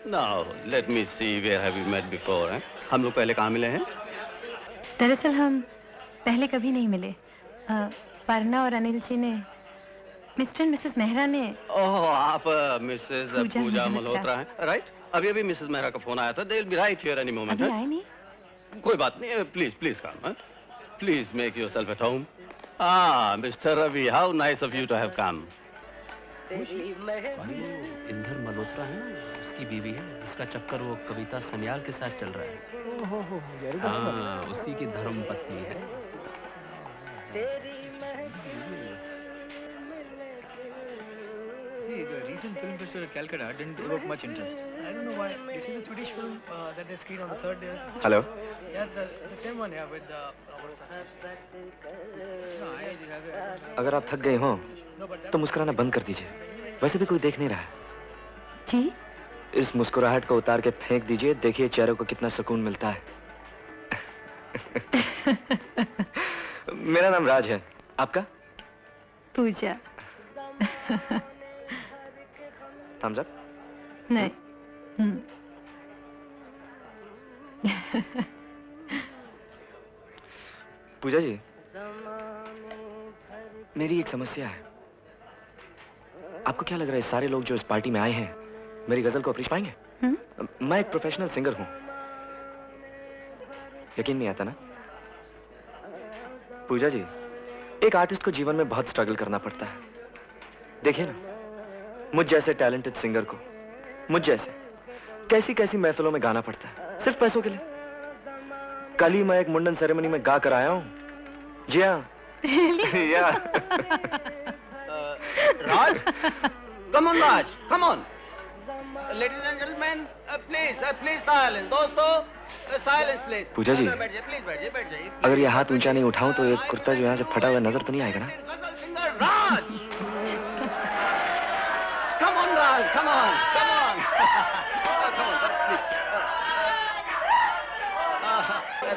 Now, let me see. Where have we met before? हैं? हम लोग पहले कहाँ मिले हैं? दरअसल हम पहले कभी नहीं मिले। पर्णा और अनिल जी ने, मिस्टर एंड मिसेस मेहरा ने। ओह, आप मिसेस पूजा मल्होत्रा हैं, राइट? अभी मिसेस मेहरा का फोन आया था। They'll be right here any moment. अभी आए नहीं? कोई बात नहीं। Please come. Please make yourself at home. Ah, Mr. Ravi, how nice of you to have come. Inder Malhotra है ना, उसकी बीवी है, जिसका चक्कर वो कविता सन्याल के साथ चल रहा है। हाँ, उसी की धर्म पत्नी है। See, the recent film festival at Calcutta didn't evoke much interest. I don't know why. This is a Swedish film that they screened on the third day. Hello. Yeah, the same one, yeah, with the. No, अगर आप थक गए हो तो मुस्कुराना बंद कर दीजिए। वैसे भी कोई देख नहीं रहा है। जी? इस मुस्कुराहट को उतार के फेंक दीजिए, देखिए चेहरे को कितना सुकून मिलता है। मेरा नाम राज है, आपका? पूजा। Thumbs up? नहीं। पूजा जी, मेरी एक समस्या है। आपको क्या लग रहा है सारे लोग जो इस पार्टी में आए हैं मेरी गजल को अप्रीशिएट पाएंगे? मैं एक प्रोफेशनल सिंगर हूं। यकीन नहीं आता ना? पूजा जी, एक आर्टिस्ट को जीवन में बहुत स्ट्रगल करना पड़ता है। देखिए ना, मुझ जैसे टैलेंटेड सिंगर को, मुझ जैसे कैसी कैसी महफिलों में गाना पड़ता है, सिर्फ पैसों के लिए। कल ही मैं एक मुंडन सेरेमनी में गा कर आया हूं। जी हाँ। या Raj, come on, Raj, come on. Ladies and gentlemen, please silence. दोस्तों, silence please. पूजा जी, बैठ जाइए। अगर ये हाथ ऊंचा नहीं उठाऊं तो एक कुर्ता जो यहाँ से फटा हुआ नजर तो नहीं आएगा ना? Raj, come on, Raj, come on. Come on, please.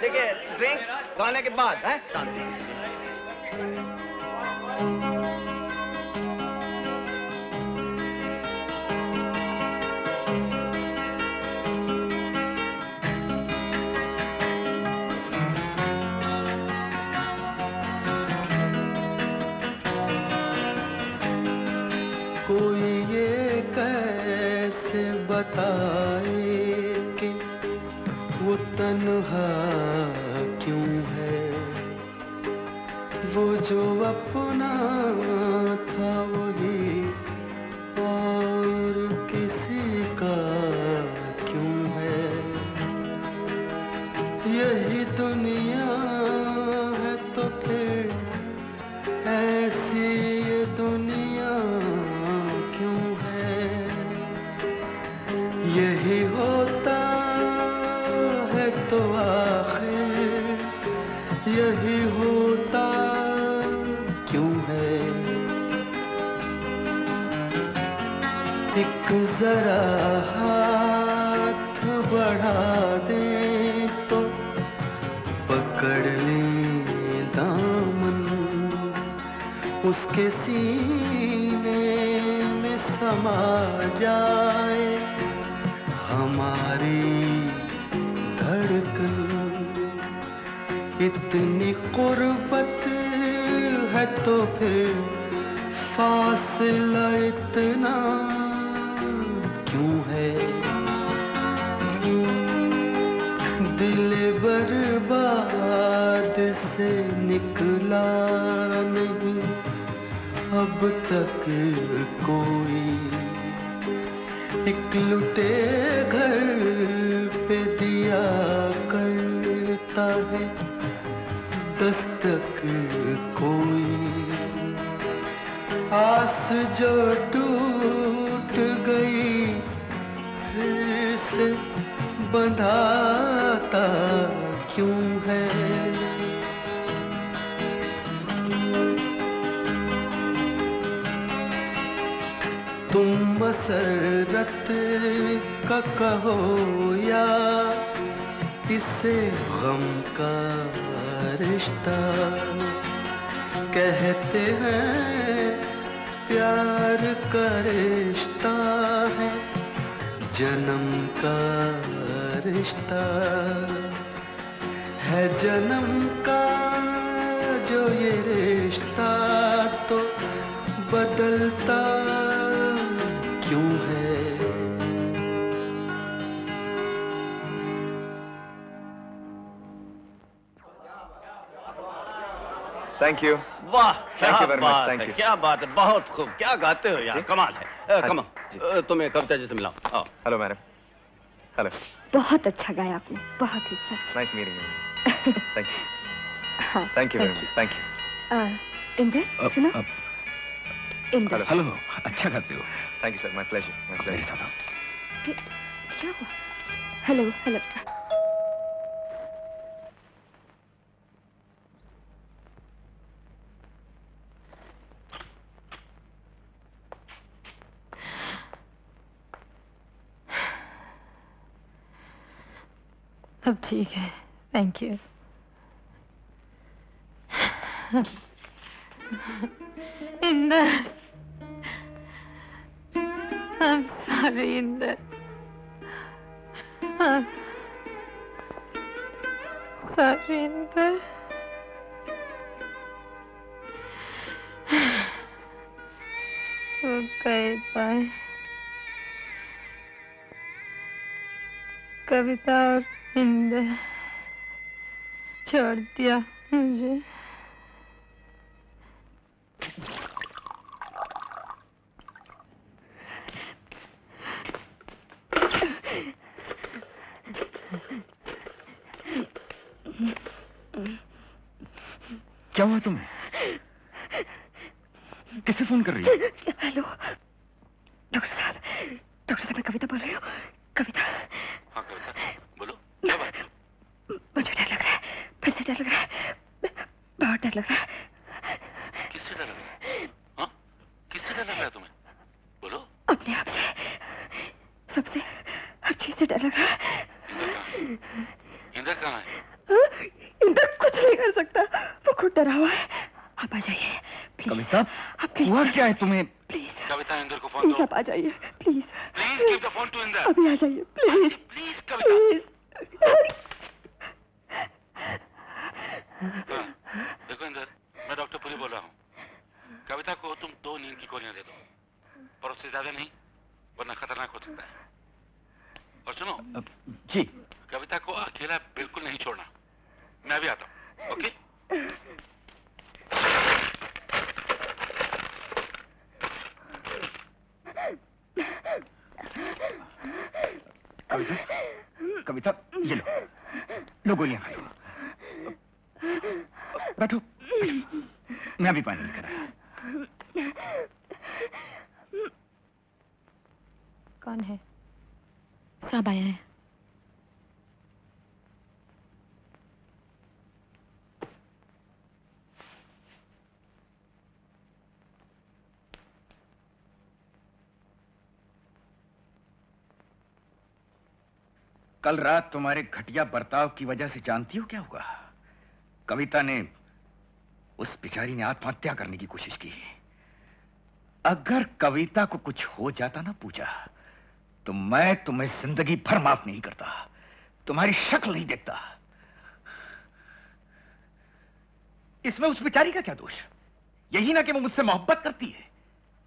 देखिए, ड्रिंक गाने के बाद है शांति। कोई ये कैसे बताए कि वो तन्हा क्यों है, वो जो अपना था वही और किसी का क्यों है। यही दुनिया है तो फिर ऐसी ये दुनिया क्यों है। यही होता है तो आखिर यही होता क्यों है। एक जरा हाथ बढ़ा दे तो पकड़ ले दामन, उसके सीने में समा जाए हमारी धड़कन। इतनी कुर्बत है तो फिर फासला इतना क्यों है। दिल बर्बाद से निकला नहीं अब तक कोई। एक लुटे घर पे दिया करता है दस्तक कोई। आस जो टूट गई फिर से बंधाता क्यों है। तुम मसरत का कहो या इसे गम का रिश्ता, कहते हैं प्यार का रिश्ता है जन्म का रिश्ता है, जन्म का जो ये रिश्ता तो बदलता क्यों है? Thank you. वाह Thank क्या you very much, बात thank है, you. क्या बात है, बहुत खूब, क्या गाते हो यार, जी? कमाल है। कम जी। तुम्हें कविता जी से मिलाओ। आओ। Hello madam. हेलो। बहुत अच्छा गाया आपने, बहुत ही सच। Nice meeting you. Thank you. हाँ, thank you very much. Thank you. Inder सुनो। इंदर हेलो। हेलो, अच्छा गाते हो। Thank you sir, my pleasure, my मेरे प्लेजर। साथ आओ। क्या हुआ? Hello hello. अब ठीक है, thank you. Inder, I'm sorry, Inder. I'm sorry, Inder. वो कविता और इंदर छोड़ दिया मुझे। क्या हुआ तुम्हें? किससे फोन कर रही हो? हेलो डॉक्टर साहब, मैं कविता बोल रही हूँ। कविता। हाँ कविता, बोलो क्या बात है? मुझे डर लग रहा है, फिर से डर लग रहा है, बहुत डर लग रहा है। किससे डर लग रहा है? हाँ? किससे डर लग रहा है तुम्हें? बोलो। अपने आप से, सबसे, हर चीज से डर लग रहा है। इंदर कहाँ है? इंदर कुछ नहीं कर सकता, वो खुद डरा हुआ है। आप आ जाइए प्लीज। कविता, आप प्लीज हुआ क्या है तुम्हें? प्लीज कविता, इंदर को फोन प्लीज दो। आप आ जाइए please. Please give the phone to Inder. अभी आ जाइए प्लीज प्लीज कविता। प्लीज। हाँ, देखो इंदर, मैं डॉक्टर पुरी बोल रहा हूँ। कविता को तुम 2 नींद की गोलियां दे दो, पर उससे ज्यादा नहीं, वरना खतरनाक हो सकता है। और सुनो जी। कविता को अकेला बिल्कुल नहीं छोड़ना, मैं भी आता हूँ। ओके? कविता, ये लो गोलियां खा लो। बैठो, मैं अभी पानी लेकर आया। कौन है? साहब आया है। कल रात तुम्हारे घटिया बर्ताव की वजह से जानती हो क्या हुआ? कविता ने, उस बेचारी ने आत्महत्या करने की कोशिश की। अगर कविता को कुछ हो जाता ना पूजा, तो मैं तुम्हें जिंदगी भर माफ नहीं करता, तुम्हारी शक्ल नहीं देखता। इसमें उस बेचारी का क्या दोष? यही ना कि वो मुझसे मोहब्बत करती है,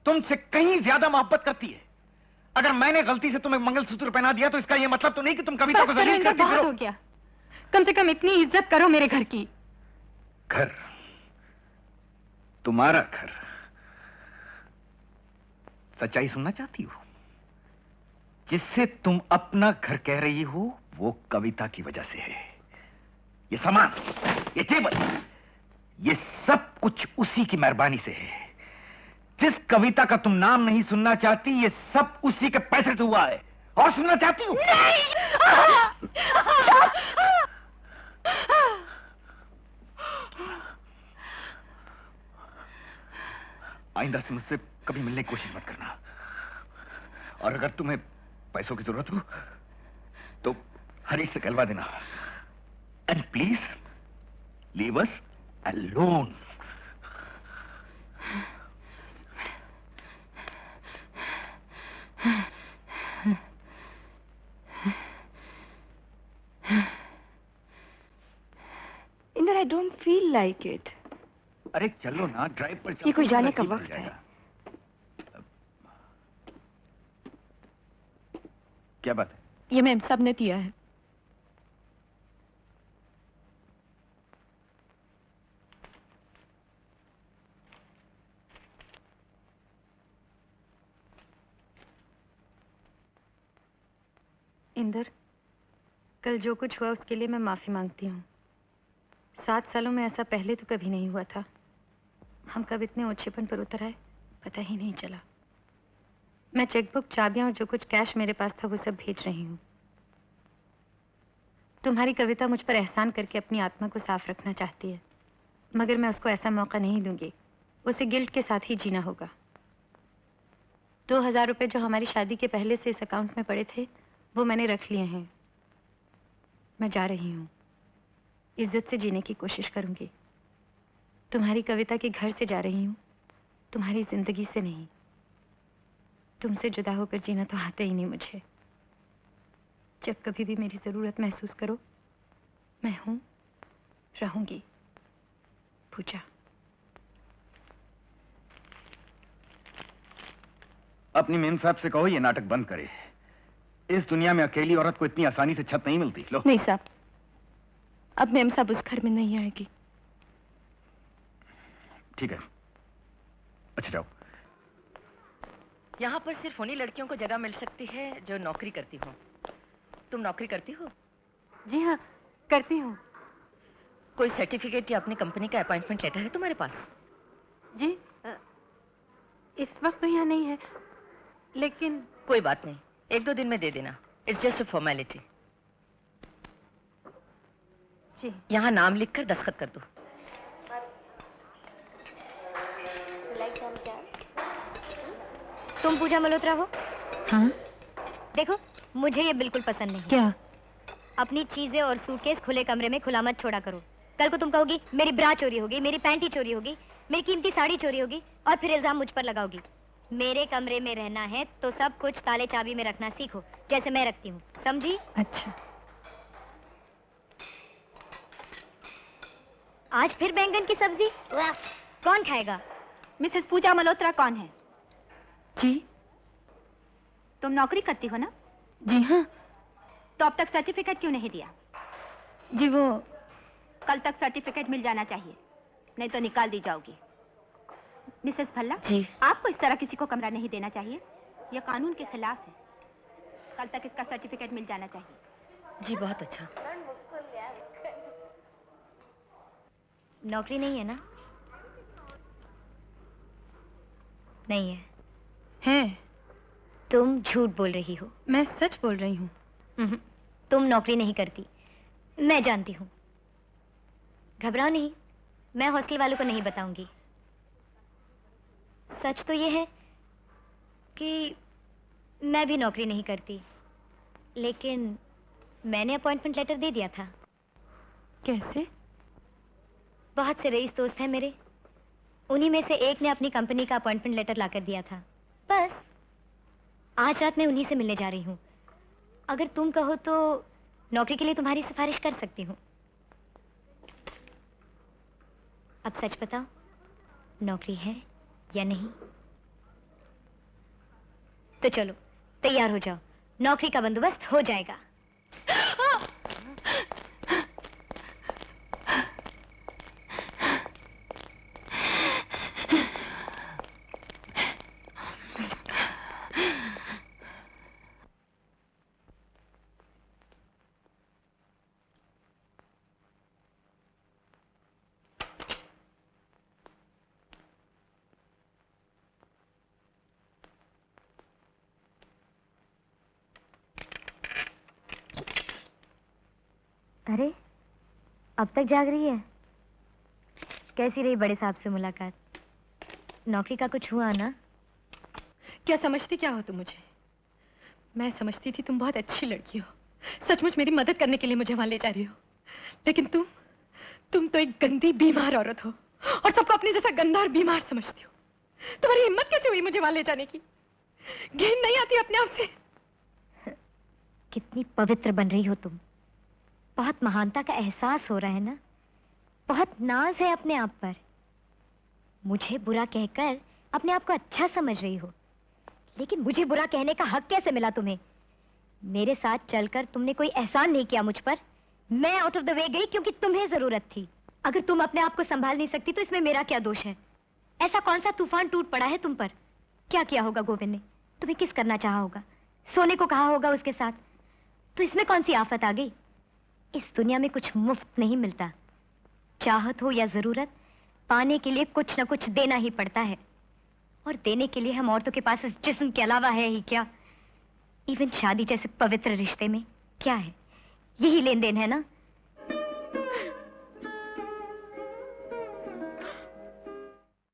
तुमसे कहीं ज्यादा मोहब्बत करती है। अगर मैंने गलती से तुम्हें मंगलसूत्र पहना दिया तो इसका यह मतलब तो नहीं कि तुम कविता को जलील करती बहुत फिरो। हो गया, कम से कम इतनी इज्जत करो मेरे घर की। घर? तुम्हारा घर? सच्चाई सुनना चाहती हो? जिससे तुम अपना घर कह रही हो वो कविता की वजह से है। ये सामान, ये टेबल, ये सब कुछ उसी की मेहरबानी से है। जिस कविता का तुम नाम नहीं सुनना चाहती, ये सब उसी के पैसे से हुआ है। और सुनना चाहती हो? आइंदा से मुझसे कभी मिलने की कोशिश मत करना। और अगर तुम्हें पैसों की जरूरत हो तो हरीश से कहलवा देना। And please leave us alone. I don't feel like it. अरे चलो ना, ड्राइव पर चलो। ये कोई जाने का ठीक हो वक्त है। जाएगा। क्या बात है? ये मैम सब ने दिया है। इंदर, कल जो कुछ हुआ उसके लिए मैं माफ़ी मांगती हूँ। 7 सालों में ऐसा पहले तो कभी नहीं हुआ था। हम कब इतने ओछेपन पर उतर आए पता ही नहीं चला। मैं चेकबुक, चाबियां और जो कुछ कैश मेरे पास था वो सब भेज रही हूँ। तुम्हारी कविता मुझ पर एहसान करके अपनी आत्मा को साफ रखना चाहती है, मगर मैं उसको ऐसा मौका नहीं दूंगी। उसे गिल्ट के साथ ही जीना होगा। 2000 रुपए जो हमारी शादी के पहले से इस अकाउंट में पड़े थे वो मैंने रख लिए हैं। मैं जा रही हूँ। इज्जत से जीने की कोशिश करूंगी। तुम्हारी कविता के घर से जा रही हूँ, तुम्हारी जिंदगी से नहीं। तुमसे जुदा होकर जीना तो आता ही नहीं मुझे। जब कभी भी मेरी जरूरत महसूस करो, मैं हूं, रहूंगी। पूजा। अपनी मेम साहब से कहो ये नाटक बंद करे। इस दुनिया में अकेली औरत को इतनी आसानी से छत नहीं मिलती। लो। नहीं साहब, अब मैम साहब उस घर में नहीं आएगी। ठीक है, अच्छा जाओ। यहाँ पर सिर्फ उन्हीं लड़कियों को जगह मिल सकती है जो नौकरी करती हो। तुम नौकरी करती हो? जी हाँ, करती हूँ। कोई सर्टिफिकेट या अपनी कंपनी का अपॉइंटमेंट लेटर है तुम्हारे पास? जी, इस वक्त तो यहाँ नहीं है, लेकिन कोई बात नहीं, 1-2 दिन में दे देना। It's just a formality. जी। यहाँ नाम लिखकर दस्तखत कर दो। तुम पूजा मल्होत्रा हो? हाँ। देखो, मुझे ये बिल्कुल पसंद नहीं। क्या? अपनी चीजें और सूटकेस खुले कमरे में खुला मत छोड़ा करो। कल को तुम कहोगी मेरी ब्रा चोरी होगी, मेरी पैंटी चोरी होगी, मेरी कीमती साड़ी चोरी होगी और फिर इल्जाम मुझ पर लगाओगी। मेरे कमरे में रहना है तो सब कुछ ताले चाबी में रखना सीखो, जैसे मैं रखती हूँ, समझी? अच्छा। आज फिर बैंगन की सब्जी? वाह, कौन खाएगा? मिसेस पूजा मल्होत्रा कौन है? जी। तुम नौकरी करती हो ना? जी हाँ। तो अब तक सर्टिफिकेट क्यों नहीं दिया? जी वो कल तक सर्टिफिकेट मिल जाना चाहिए, नहीं तो निकाल दी जाओगी। मिसेस भल्ला जी। आपको इस तरह किसी को कमरा नहीं देना चाहिए, यह कानून के खिलाफ है। कल तक इसका सर्टिफिकेट मिल जाना चाहिए। जी बहुत अच्छा। नौकरी नहीं है ना? नहीं है। है। तुम झूठ बोल रही हो। मैं सच बोल रही हूँ। तुम नौकरी नहीं करती, मैं जानती हूँ। घबराओ नहीं, मैं हॉस्टल वालों को नहीं बताऊंगी। सच तो ये है कि मैं भी नौकरी नहीं करती, लेकिन मैंने अपॉइंटमेंट लेटर दे दिया था। कैसे? बहुत से रईस दोस्त हैं मेरे, उन्हीं में से एक ने अपनी कंपनी का अपॉइंटमेंट लेटर लाकर दिया था। बस आज रात मैं उन्हीं से मिलने जा रही हूँ। अगर तुम कहो तो नौकरी के लिए तुम्हारी सिफारिश कर सकती हूँ। अब सच बताओ, नौकरी है या नहीं? तो चलो तैयार हो जाओ, नौकरी का बंदोबस्त हो जाएगा। अरे अब तक जाग रही है? कैसी रही बड़े साहब से मुलाकात? नौकरी का कुछ हुआ ना? क्या समझती क्या हो तुम मुझे? मैं समझती थी तुम बहुत अच्छी लड़की हो, सचमुच मेरी मदद करने के लिए मुझे वहां ले जा रही हो, लेकिन तुम तो एक गंदी बीमार औरत हो और सबको अपने जैसा गंदा और बीमार समझती हो। तुम्हारी हिम्मत कैसे हुई मुझे वहां ले जाने की? घिन नहीं आती अपने आप से? कितनी पवित्र बन रही हो तुम, बहुत महानता का एहसास हो रहा है ना? बहुत नाज है अपने आप पर। मुझे बुरा कहकर अपने आप को अच्छा समझ रही हो, लेकिन मुझे बुरा कहने का हक कैसे मिला तुम्हें? मेरे साथ चलकर तुमने कोई एहसान नहीं किया मुझ पर। मैं आउट ऑफ द वे गई क्योंकि तुम्हें जरूरत थी। अगर तुम अपने आप को संभाल नहीं सकती तो इसमें मेरा क्या दोष है? ऐसा कौन सा तूफान टूट पड़ा है तुम पर? क्या किया होगा गोविंद ने? तुम्हें किस करना चाहा होगा? सोने को कहा होगा उसके साथ। तो इसमें कौन सी आफत आ गई? इस दुनिया में कुछ मुफ्त नहीं मिलता। चाहत हो या जरूरत, पाने के लिए कुछ न कुछ देना ही पड़ता है। और देने के लिए हम औरतों के पास इस जिस्म के अलावा है ही क्या? इवन शादी जैसे पवित्र रिश्ते में क्या है? यही लेन देन है ना?